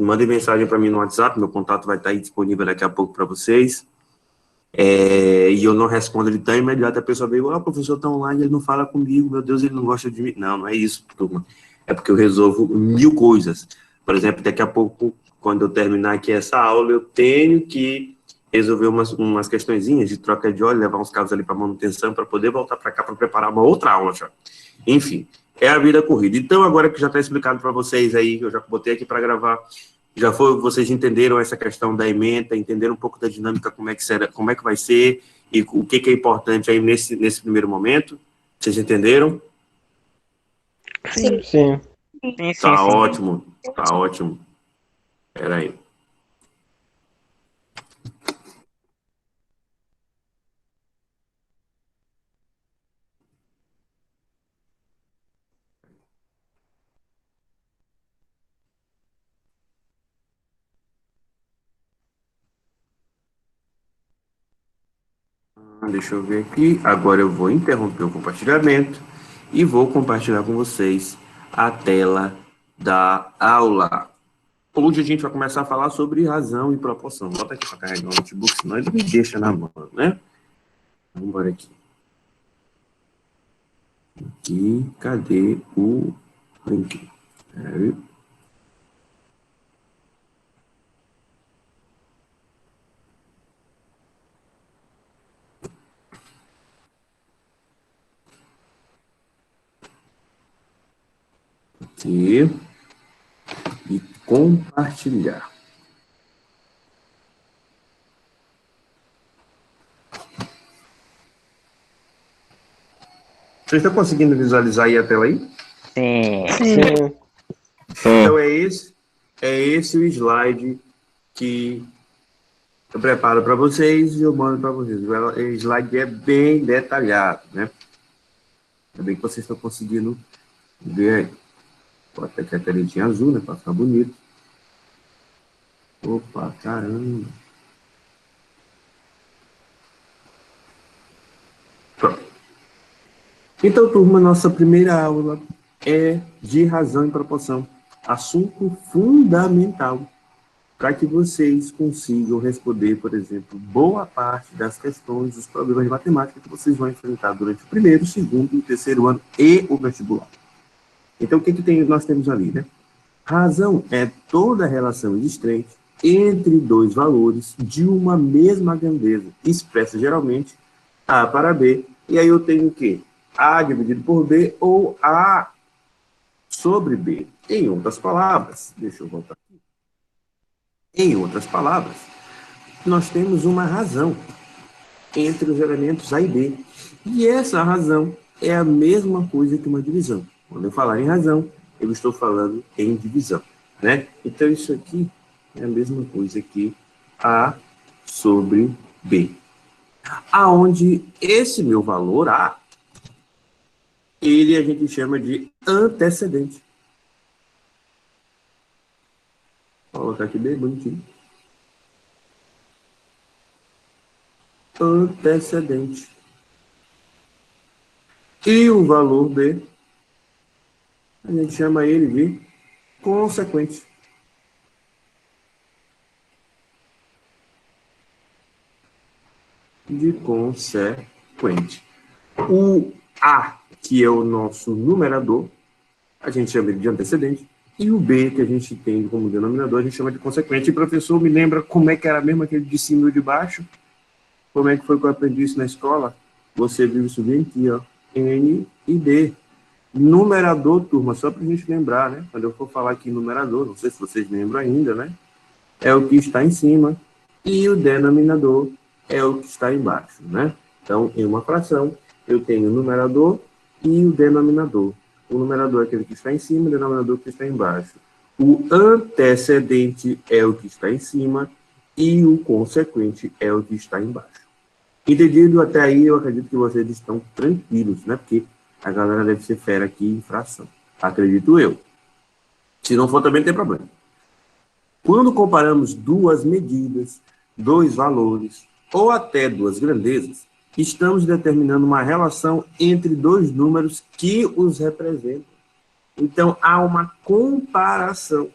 mandem mensagem para mim no WhatsApp, meu contato vai estar aí disponível daqui a pouco para vocês. E eu não respondo ele tão imediato, a pessoa veio, o professor está online, ele não fala comigo, meu Deus, ele não gosta de mim. Não, não é isso, turma. É porque eu resolvo 1000 coisas. Por exemplo, daqui a pouco, quando eu terminar aqui essa aula, eu tenho que resolver umas questõezinhas de troca de óleo, levar uns cabos ali para manutenção, para poder voltar para cá para preparar uma outra aula já. Enfim, é a vida corrida. Então, agora que já está explicado para vocês aí, eu já botei aqui para gravar, vocês entenderam essa questão da ementa, entenderam um pouco da dinâmica, como é que vai ser, e o que é importante aí nesse primeiro momento? Vocês entenderam? Sim. Sim. Tá ótimo, tá ótimo. Espera aí. Deixa eu ver aqui. Agora eu vou interromper o compartilhamento e vou compartilhar com vocês a tela da aula. Hoje a gente vai começar a falar sobre razão e proporção. Bota aqui para carregar o notebook, senão ele me deixa na mão, né? Vamos embora aqui. Aqui, cadê o link? Aqui. E compartilhar. Vocês estão conseguindo visualizar aí a tela aí? Sim. Então é esse o slide que eu preparo para vocês e eu mando para vocês. O slide é bem detalhado, né? Ainda bem que vocês estão conseguindo ver aí. Bota aqui a canetinha azul, né? Para ficar bonito. Opa, caramba. Pronto. Então, turma, nossa primeira aula é de razão e proporção. Assunto fundamental para que vocês consigam responder, por exemplo, boa parte das questões dos problemas de matemática que vocês vão enfrentar durante o primeiro, segundo e terceiro ano e o vestibular. Então, o que nós temos ali, né? Razão é toda relação existente entre dois valores de uma mesma grandeza, expressa geralmente A para B, e aí eu tenho o quê? A dividido por B ou A sobre B. Em outras palavras, deixa eu voltar aqui. Em outras palavras, nós temos uma razão entre os elementos A e B. E essa razão é a mesma coisa que uma divisão. Quando eu falar em razão, eu estou falando em divisão, né? Então, isso aqui é a mesma coisa que A sobre B. Aonde esse meu valor A, ele a gente chama de antecedente. Vou colocar aqui bem bonitinho. Antecedente. E o valor B, a gente chama ele de consequente. De consequente. O A, que é o nosso numerador, a gente chama ele de antecedente, e o B, que a gente tem como denominador, a gente chama de consequente. E, professor, me lembra como é que era mesmo aquele de cima e de baixo? Como é que foi que eu aprendi isso na escola? Você viu isso bem aqui, ó. N e D. Numerador, turma, só para a gente lembrar, né? Quando eu for falar aqui numerador, não sei se vocês lembram ainda, né? É o que está em cima, e o denominador é o que está embaixo, né? Então, em uma fração, eu tenho o numerador e o denominador. O numerador é aquele que está em cima, o denominador que está embaixo. O antecedente é o que está em cima e o consequente é o que está embaixo. Entendido até aí, eu acredito que vocês estão tranquilos, né? Porque a galera deve ser fera aqui em fração. Acredito eu. Se não for, também não tem problema. Quando comparamos duas medidas, dois valores, ou até duas grandezas, estamos determinando uma relação entre dois números que os representam. Então, há uma comparação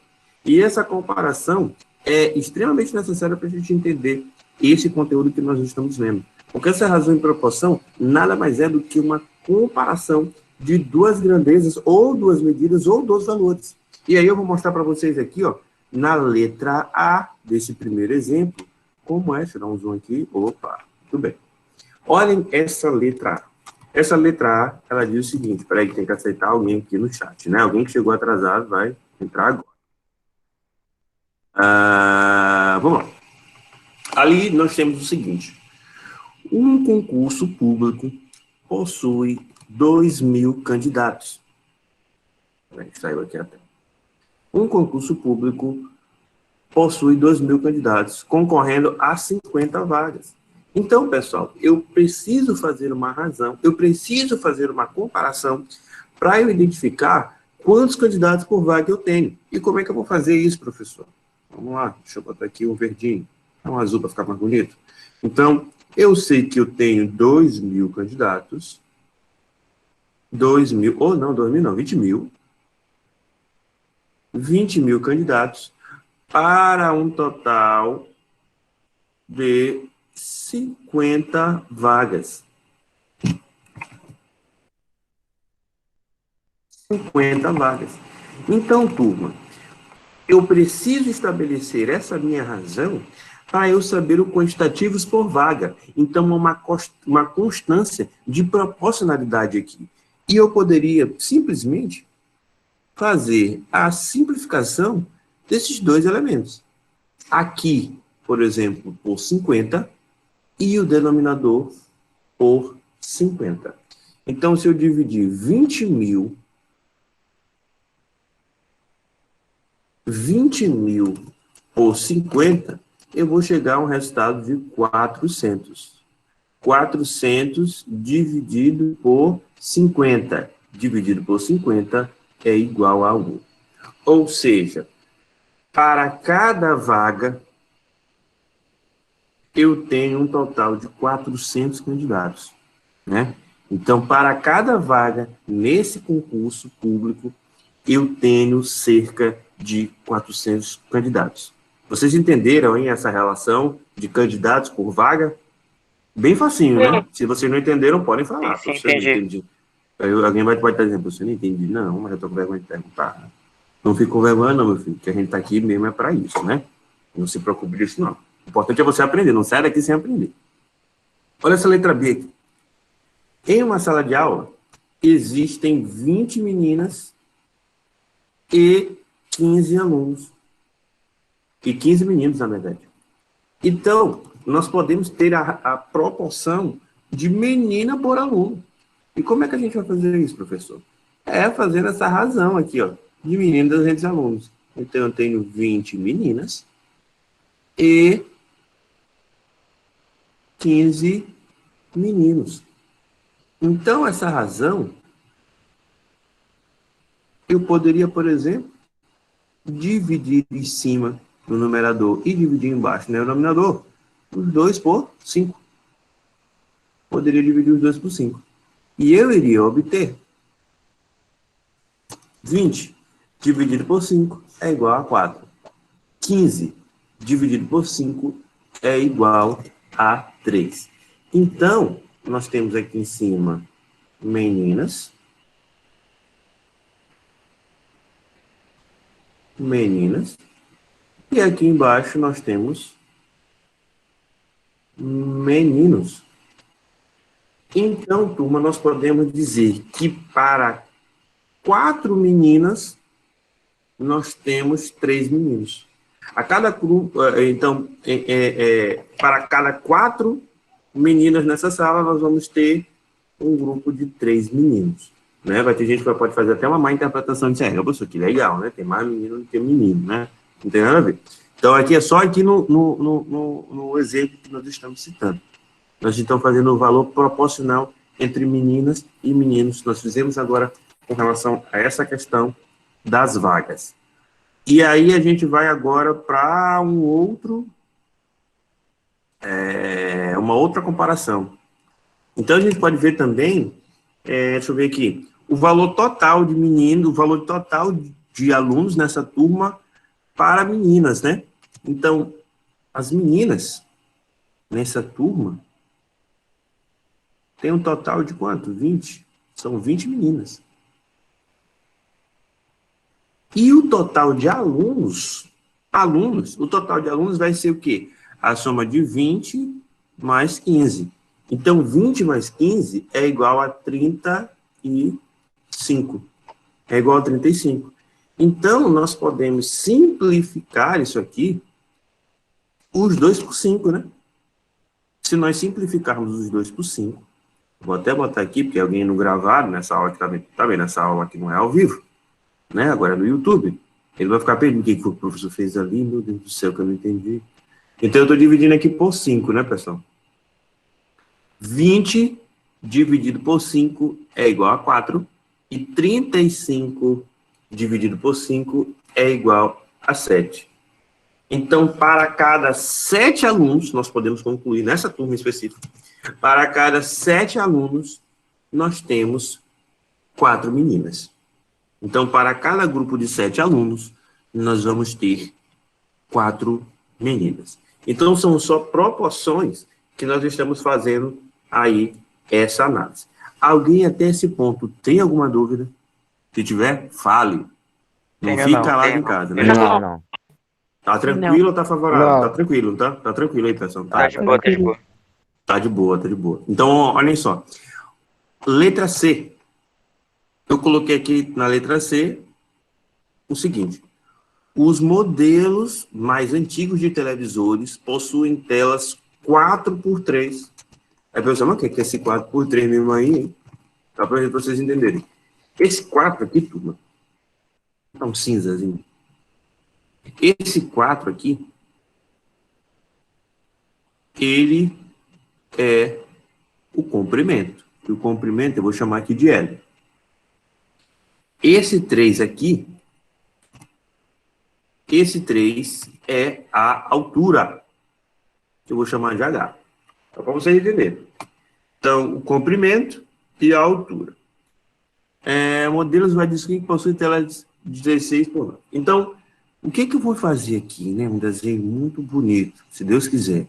E essa comparação é extremamente necessária para a gente entender esse conteúdo que nós estamos vendo. Porque essa razão em proporção nada mais é do que uma comparação de duas grandezas, ou duas medidas, ou dois valores. E aí eu vou mostrar para vocês aqui, ó, na letra A desse primeiro exemplo, como é, deixa eu dar um zoom aqui, opa, tudo bem. Olhem essa letra A. Essa letra A, ela diz o seguinte, peraí que tem que aceitar alguém aqui no chat, né? Alguém que chegou atrasado vai entrar agora. Vamos lá. Ali nós temos o seguinte, um concurso público possui 2.000 candidatos. Saiu aqui até. Um concurso público possui 2.000 candidatos, concorrendo a 50 vagas. Então, pessoal, eu preciso fazer uma razão, eu preciso fazer uma comparação para eu identificar quantos candidatos por vaga eu tenho. E como é que eu vou fazer isso, professor? Vamos lá, deixa eu botar aqui um verdinho, um azul para ficar mais bonito. Então, eu sei que eu tenho 2.000 candidatos, 2.000, ou não, 2.000 não, 20.000, 20.000 candidatos para um total de 50 vagas. 50 vagas. Então, turma, eu preciso estabelecer essa minha razão para eu saber o quantitativos por vaga. Então, uma constância de proporcionalidade aqui. E eu poderia simplesmente fazer a simplificação desses dois elementos. Aqui, por exemplo, por 50 e o denominador por 50. Então, se eu dividir 20.000 por 50, eu vou chegar a um resultado de 400. 400 dividido por 50. Dividido por 50 é igual a 1. Ou seja, para cada vaga, eu tenho um total de 400 candidatos, né? Então, para cada vaga nesse concurso público, eu tenho cerca de 400 candidatos. Vocês entenderam, hein, essa relação de candidatos por vaga? Bem facinho, né? Se vocês não entenderam, podem falar. Sim, Você não entendi. entendi. Aí alguém vai estar dizendo, você não entendi? Não, mas eu estou com vergonha de perguntar. Não fico com vergonha não, meu filho, que a gente está aqui mesmo é para isso, né? Não se preocupe disso, não. O importante é você aprender, não sai daqui sem aprender. Olha essa letra B aqui. Em uma sala de aula, existem 20 meninas e 15 alunos. E 15 meninos, na verdade. Então, nós podemos ter a proporção de menina por aluno. E como é que a gente vai fazer isso, professor? É fazendo essa razão aqui, ó, de meninas e alunos. Então, eu tenho 20 meninas e 15 meninos. Então, essa razão, eu poderia, por exemplo, dividir em cima no numerador e dividir embaixo no denominador, os 2 por 5. Poderia dividir os 2 por 5. E eu iria obter 20 dividido por 5 é igual a 4. 15 dividido por 5 é igual a 3. Então, nós temos aqui em cima meninas, e aqui embaixo nós temos meninos. Então, turma, nós podemos dizer que para 4 meninas, nós temos 3 meninos. A cada grupo, então, para cada 4 meninas nessa sala, nós vamos ter um grupo de 3 meninos. Né? Vai ter gente que pode fazer até uma má interpretação disso aí. Professor, que legal, né? Tem mais menino do que menino, né? Não tem nada a ver. Então, aqui é só aqui no exemplo que nós estamos citando. Nós estamos fazendo o valor proporcional entre meninas e meninos. Nós fizemos agora com relação a essa questão das vagas. E aí a gente vai agora para uma outra comparação. Então, a gente pode ver também, deixa eu ver aqui, o valor total de meninos, o valor total de alunos nessa turma para meninas, né? Então, as meninas, nessa turma, tem um total de quanto? 20. São 20 meninas. E o total de alunos, o total de alunos vai ser o quê? A soma de 20 mais 15. Então, 20 mais 15 é igual a 35. É igual a 35. Então, nós podemos simplificar isso aqui, os 2 por 5, né? Se nós simplificarmos os 2 por 5, vou até botar aqui, porque alguém no gravado, nessa aula que tá vendo essa aula aqui não é ao vivo, né? Agora é no YouTube. Ele vai ficar perguntando o que o professor fez ali, meu Deus do céu, que eu não entendi. Então, eu estou dividindo aqui por 5, né, pessoal? 20 dividido por 5 é igual a 4. E 35 dividido por 5 é igual a 7. Então, para cada 7 alunos, nós podemos concluir nessa turma específica, para cada 7 alunos, nós temos 4 meninas. Então, para cada grupo de 7 alunos, nós vamos ter 4 meninas. Então, são só proporções que nós estamos fazendo aí essa análise. Alguém até esse ponto tem alguma dúvida? Se tiver, fale. Não fica calado em casa, né? Não. Tá tranquilo ou tá favorável? Não. Tá tranquilo, tá? Tá tranquilo aí, pessoal. Tá de boa, tá de boa. Tá de boa, tá de boa. Então, olhem só. Letra C. Eu coloquei aqui na letra C o seguinte. Os modelos mais antigos de televisores possuem telas 4x3. Aí, pessoal, mas o que é esse 4x3 mesmo aí, hein? Só para vocês entenderem. Esse 4 aqui, turma, tá um cinzazinho. Esse 4 aqui, ele é o comprimento. E o comprimento eu vou chamar aqui de L. Esse 3 aqui, esse 3 é a altura, que eu vou chamar de H. Só para vocês entenderem. Então, o comprimento e a altura. Modelos widescreen que possuem telas 16 por 9. Então, o que eu vou fazer aqui, né? Um desenho muito bonito, se Deus quiser.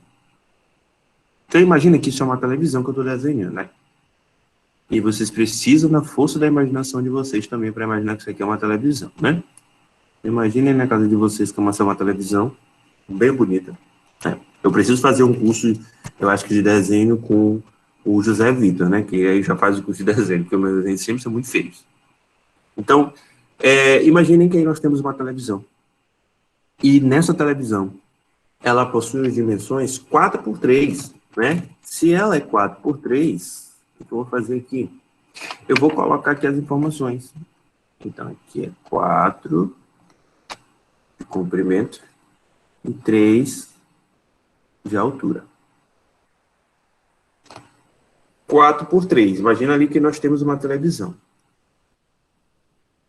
Então, imagina que isso é uma televisão que eu estou desenhando, né? E vocês precisam da força da imaginação de vocês também para imaginar que isso aqui é uma televisão, né? Imaginem na casa de vocês que é uma televisão bem bonita. Eu preciso fazer um curso, eu acho que de desenho com o José Vitor, né? Que aí já faz o curso de desenho, porque os meus desenhos sempre são muito feios. Então, imaginem que aí nós temos uma televisão. E nessa televisão, ela possui as dimensões 4x3, né? Se ela é 4x3, o que eu vou fazer aqui? Eu vou colocar aqui as informações. Então, aqui é 4 de comprimento e 3 de altura. 4x3. Imagina ali que nós temos uma televisão.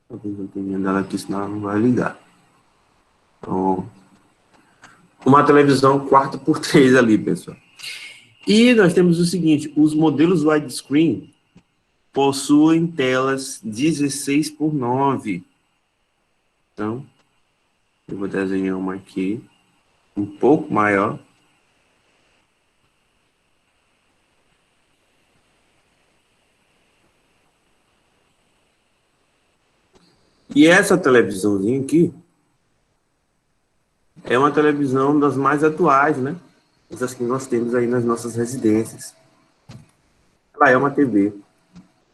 Talvez eu tenha ela aqui, senão ela não vai ligar. Então, uma televisão 4x3 ali, pessoal. E nós temos o seguinte, os modelos widescreen possuem telas 16x9. Então, eu vou desenhar uma aqui, um pouco maior. E essa televisãozinha aqui é uma televisão das mais atuais, né? Essas que nós temos aí nas nossas residências. Ela é uma TV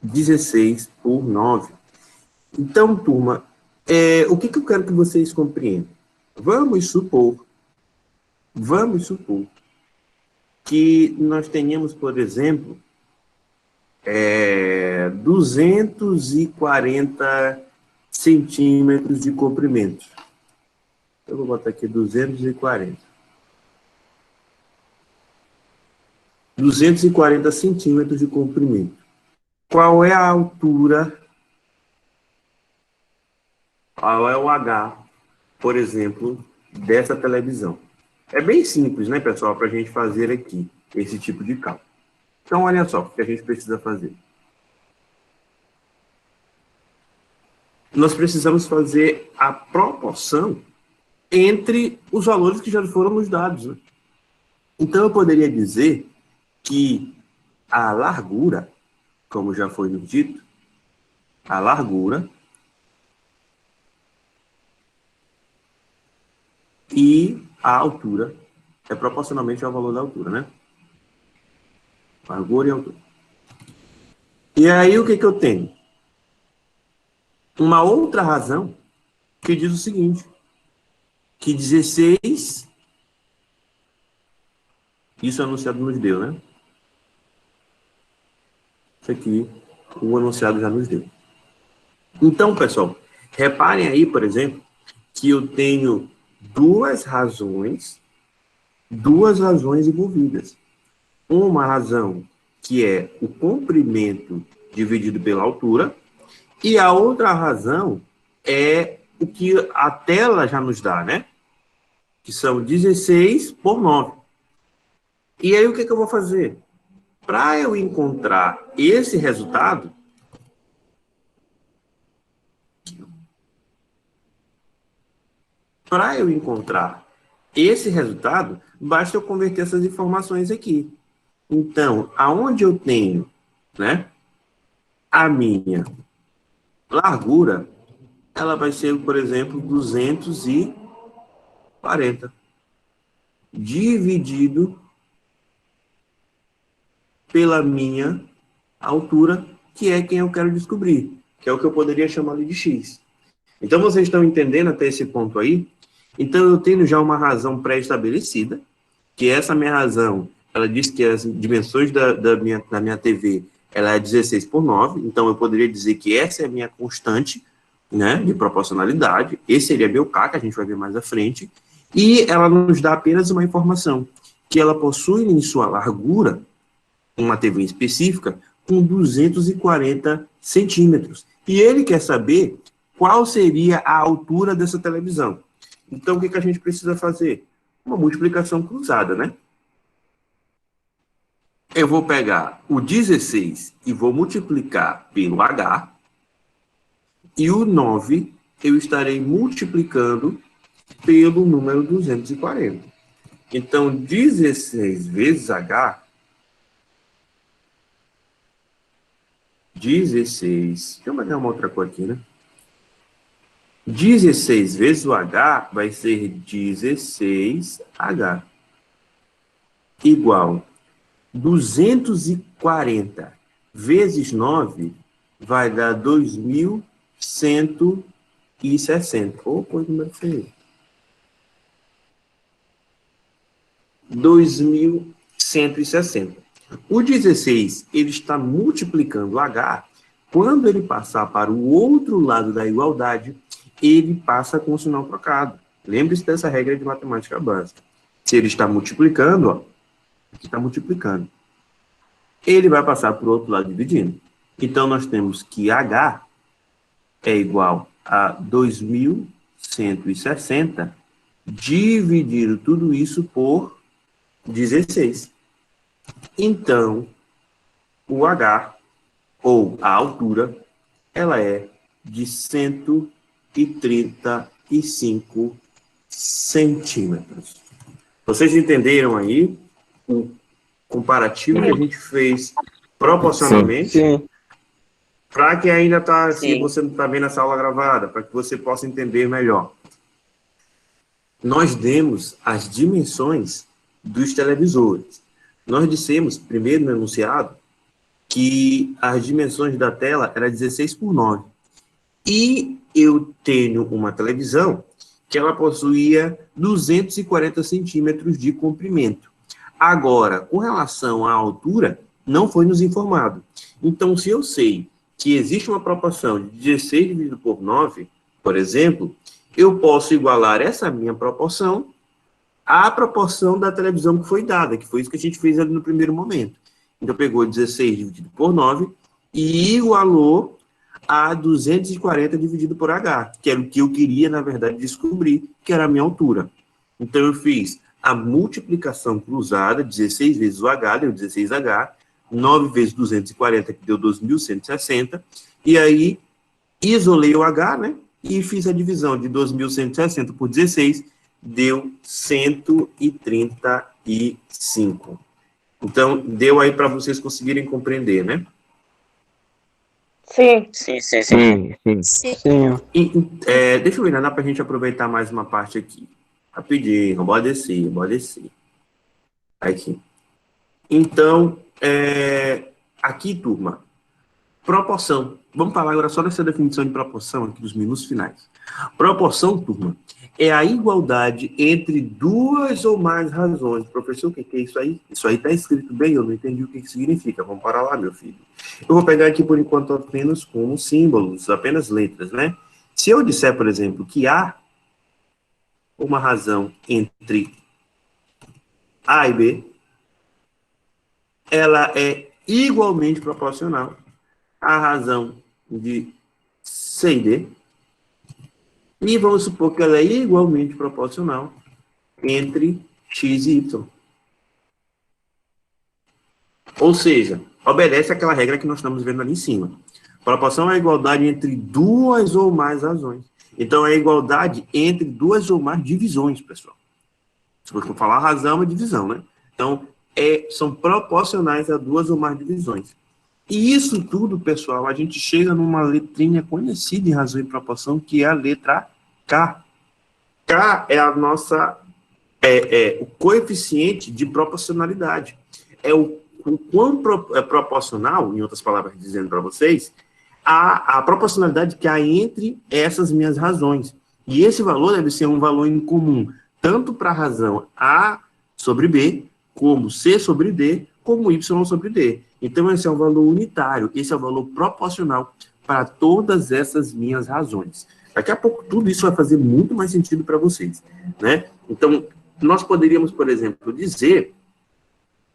16x9. Então, turma, o que eu quero que vocês compreendam? Vamos supor que nós tenhamos, por exemplo, 240 centímetros de comprimento. Eu vou botar aqui 240. 240 centímetros de comprimento. Qual é a altura? Qual é o H, por exemplo, dessa televisão? É bem simples, né, pessoal, para a gente fazer aqui esse tipo de cálculo. Então, olha só o que a gente precisa fazer. Nós precisamos fazer a proporção entre os valores que já foram nos dados, né? Então, eu poderia dizer que a largura, como já foi nos dito, a largura e a altura é proporcionalmente ao valor da altura, né? Largura e altura. E aí, o que eu tenho? Uma outra razão que diz o seguinte, que 16, isso o anunciado nos deu, né? Isso aqui, o anunciado já nos deu. Então, pessoal, reparem aí, por exemplo, que eu tenho duas razões envolvidas. Uma razão que é o comprimento dividido pela altura, e a outra razão é o que a tela já nos dá, né? Que são 16 por 9. E aí, o que eu vou fazer? Para eu encontrar esse resultado, basta eu converter essas informações aqui. Então, aonde eu tenho, né, a minha largura, ela vai ser, por exemplo, 240 dividido pela minha altura, que é quem eu quero descobrir, que é o que eu poderia chamar de x. Então, vocês estão entendendo até esse ponto aí? Então, eu tenho já uma razão pré-estabelecida, que essa minha razão, ela diz que as dimensões da minha TV, ela é 16 por 9, então eu poderia dizer que essa é a minha constante, né, de proporcionalidade, esse seria meu K, que a gente vai ver mais à frente, e ela nos dá apenas uma informação, que ela possui em sua largura, uma TV específica, com 240 centímetros. E ele quer saber qual seria a altura dessa televisão. Então, o que a gente precisa fazer? Uma multiplicação cruzada, né? Eu vou pegar o 16 e vou multiplicar pelo H, e o 9 eu estarei multiplicando pelo número 240. Então, 16 vezes H, 16, deixa eu pegar uma outra cor aqui, né? 16 vezes o H vai ser 16H, igual 240 vezes 9 vai dar 2.160. Ou coisa número feio. 2.160. O 16, ele está multiplicando o H. Quando ele passar para o outro lado da igualdade, ele passa com o sinal trocado. Lembre-se dessa regra de matemática básica. Se ele está multiplicando, ó, aqui está multiplicando, ele vai passar para o outro lado dividindo. Então, nós temos que H é igual a 2.160 dividido tudo isso por 16. Então, o H, ou a altura, ela é de 135 centímetros. Vocês entenderam aí o comparativo que a gente fez proporcionalmente? Sim. Para que ainda está, se você não está vendo essa aula gravada, para que você possa entender melhor. Nós demos as dimensões dos televisores. Nós dissemos, primeiro no enunciado, que as dimensões da tela eram 16 por 9. E eu tenho uma televisão que ela possuía 240 centímetros de comprimento. Agora, com relação à altura, não foi nos informado. Então, se eu sei que existe uma proporção de 16 dividido por 9, por exemplo, eu posso igualar essa minha proporção à proporção da televisão que foi dada, que foi isso que a gente fez ali no primeiro momento. Então, pegou 16 dividido por 9 e igualou a 240 dividido por H, que era o que eu queria, na verdade, descobrir, que era a minha altura. Então, eu fiz a multiplicação cruzada, 16 vezes o H, deu 16H, 9 vezes 240, que deu 2.160, e aí isolei o H, né, e fiz a divisão de 2.160 por 16, deu 135. Então, deu aí para vocês conseguirem compreender, né? Sim. Sim, sim, sim. Sim, sim. Sim. Sim. Deixa eu ver, dá para a gente aproveitar mais uma parte aqui. Rapidinho, bora descer, bora descer. Aqui. Então, aqui, turma, proporção. Vamos falar agora só dessa definição de proporção aqui dos minutos finais. Proporção, turma, é a igualdade entre duas ou mais razões. Professor, o que é isso aí? Isso aí está escrito bem, eu não entendi o que significa. Vamos parar lá, meu filho. Eu vou pegar aqui, por enquanto, apenas como símbolos, apenas letras, né? Se eu disser, por exemplo, que há uma razão entre A e B, ela é igualmente proporcional à razão de C e D, e vamos supor que ela é igualmente proporcional entre X e Y. Ou seja, obedece àquela regra que nós estamos vendo ali em cima. Proporção é a igualdade entre duas ou mais razões. Então, é a igualdade entre duas ou mais divisões, pessoal. Se você for falar razão, é divisão, né? Então, são proporcionais a duas ou mais divisões. E isso tudo, pessoal, a gente chega numa letrinha conhecida em razão e proporção, que é a letra K. K é a nossa, o coeficiente de proporcionalidade. É o quão proporcional, em outras palavras dizendo para vocês, a proporcionalidade que há entre essas minhas razões. E esse valor deve ser um valor em comum, tanto para a razão A sobre B, como C sobre D, como Y sobre D. Então, esse é um valor unitário, esse é o valor proporcional para todas essas minhas razões. Daqui a pouco, tudo isso vai fazer muito mais sentido para vocês, né? Então, nós poderíamos, por exemplo, dizer,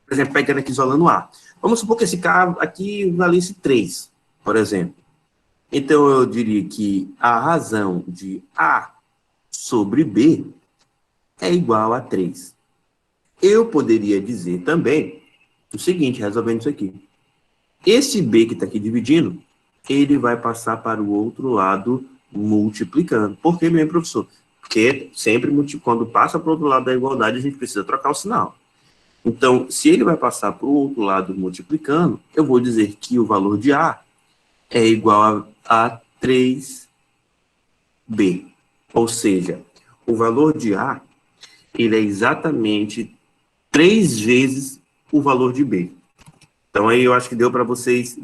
por exemplo, pegando aqui, isolando A. Vamos supor que esse K aqui valesse 3, por exemplo. Então, eu diria que a razão de A sobre B é igual a 3. Eu poderia dizer também o seguinte, resolvendo isso aqui. Esse B que está aqui dividindo, ele vai passar para o outro lado multiplicando. Por que mesmo, professor? Porque sempre, quando passa para o outro lado da igualdade, a gente precisa trocar o sinal. Então, se ele vai passar para o outro lado multiplicando, eu vou dizer que o valor de A é igual a 3B. Ou seja, o valor de A, ele é exatamente 3 vezes o valor de B. Então, aí eu acho que deu para vocês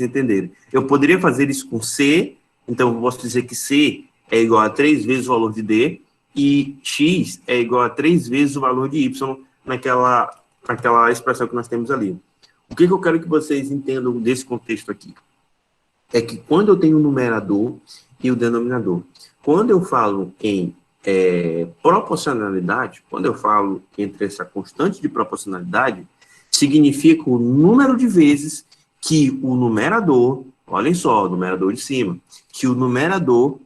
entenderem. Eu poderia fazer isso com C, então eu posso dizer que C é igual a 3 vezes o valor de D, e X é igual a 3 vezes o valor de Y naquela expressão que nós temos ali. O que eu quero que vocês entendam desse contexto aqui? É que quando eu tenho o numerador e o denominador, quando eu falo em proporcionalidade, quando eu falo entre essa constante de proporcionalidade, significa o número de vezes que o numerador, olhem só, o numerador de cima, que o numerador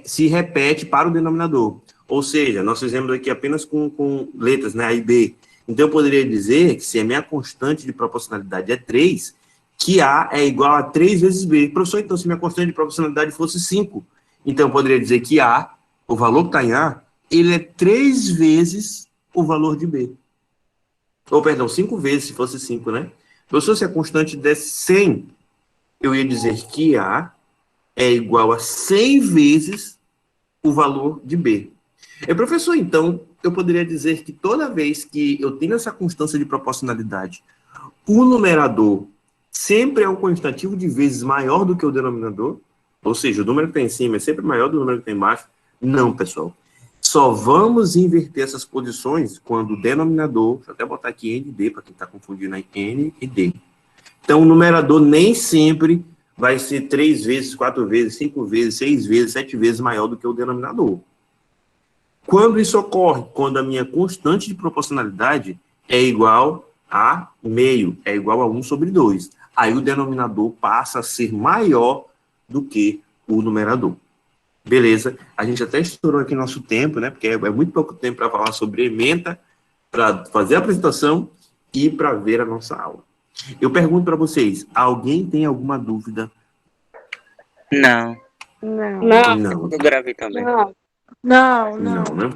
se repete para o denominador. Ou seja, nós fizemos aqui apenas com letras, né, A e B. Então, eu poderia dizer que se a minha constante de proporcionalidade é 3, que A é igual a 3 vezes B. Professor, então, se minha constante de proporcionalidade fosse 5, então eu poderia dizer que A, o valor que está em A, ele é 3 vezes o valor de B. Ou, perdão, 5 vezes, se fosse 5, né? Professor, se a constante desse 100, eu ia dizer que A é igual a 100 vezes o valor de B. Professor, então, eu poderia dizer que toda vez que eu tenho essa constância de proporcionalidade, o numerador sempre é um quantitativo de vezes maior do que o denominador, ou seja, o número que está em cima é sempre maior do número que está embaixo. Não, pessoal. Só vamos inverter essas posições quando o denominador, deixa eu até botar aqui N e D, para quem está confundindo aí, N e D. Então, o numerador nem sempre vai ser 3 vezes, 4 vezes, 5 vezes, 6 vezes, 7 vezes maior do que o denominador. Quando isso ocorre? Quando a minha constante de proporcionalidade é igual a meio, é igual a 1 sobre 2. Aí o denominador passa a ser maior do que o numerador. Beleza? A gente até estourou aqui nosso tempo, né? Porque é muito pouco tempo para falar sobre ementa, para fazer a apresentação e para ver a nossa aula. Eu pergunto para vocês, alguém tem alguma dúvida? Não. Não. Não. Eu gravei também. Não. Não. Não, né?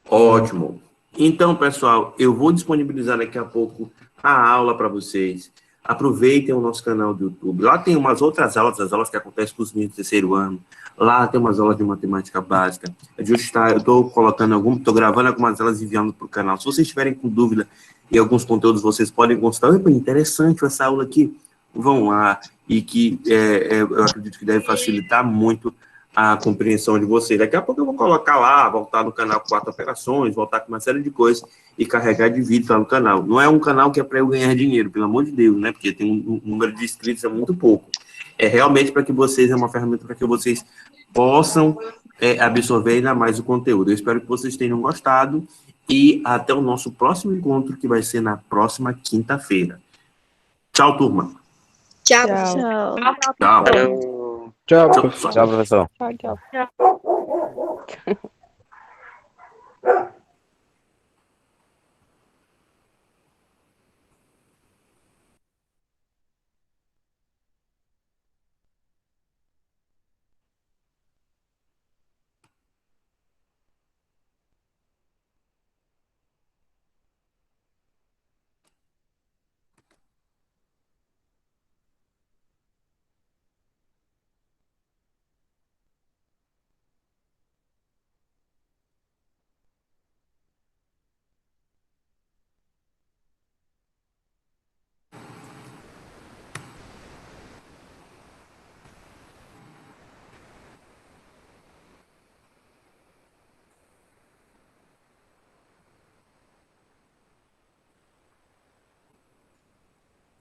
Ótimo. Então, pessoal, eu vou disponibilizar daqui a pouco a aula para vocês. Aproveitem o nosso canal do YouTube. Lá tem umas outras aulas, as aulas que acontecem com os meninos do terceiro ano. Lá tem umas aulas de matemática básica. Eu estou estou gravando algumas aulas e enviando para o canal. Se vocês tiverem com dúvida em alguns conteúdos, vocês podem consultar. Interessante essa aula aqui. Vão lá e que eu acredito que deve facilitar muito a compreensão de vocês. Daqui a pouco eu vou colocar lá, voltar no canal 4 operações, voltar com uma série de coisas e carregar de vídeo lá no canal. Não é um canal que é para eu ganhar dinheiro, pelo amor de Deus, né? Porque tem um número de inscritos é muito pouco. É realmente para que vocês, é uma ferramenta para que vocês possam absorver ainda mais o conteúdo. Eu espero que vocês tenham gostado e até o nosso próximo encontro, que vai ser na próxima quinta-feira. Tchau, turma. Tchau. Tchau. Tchau, Tchau, professor. Tchau.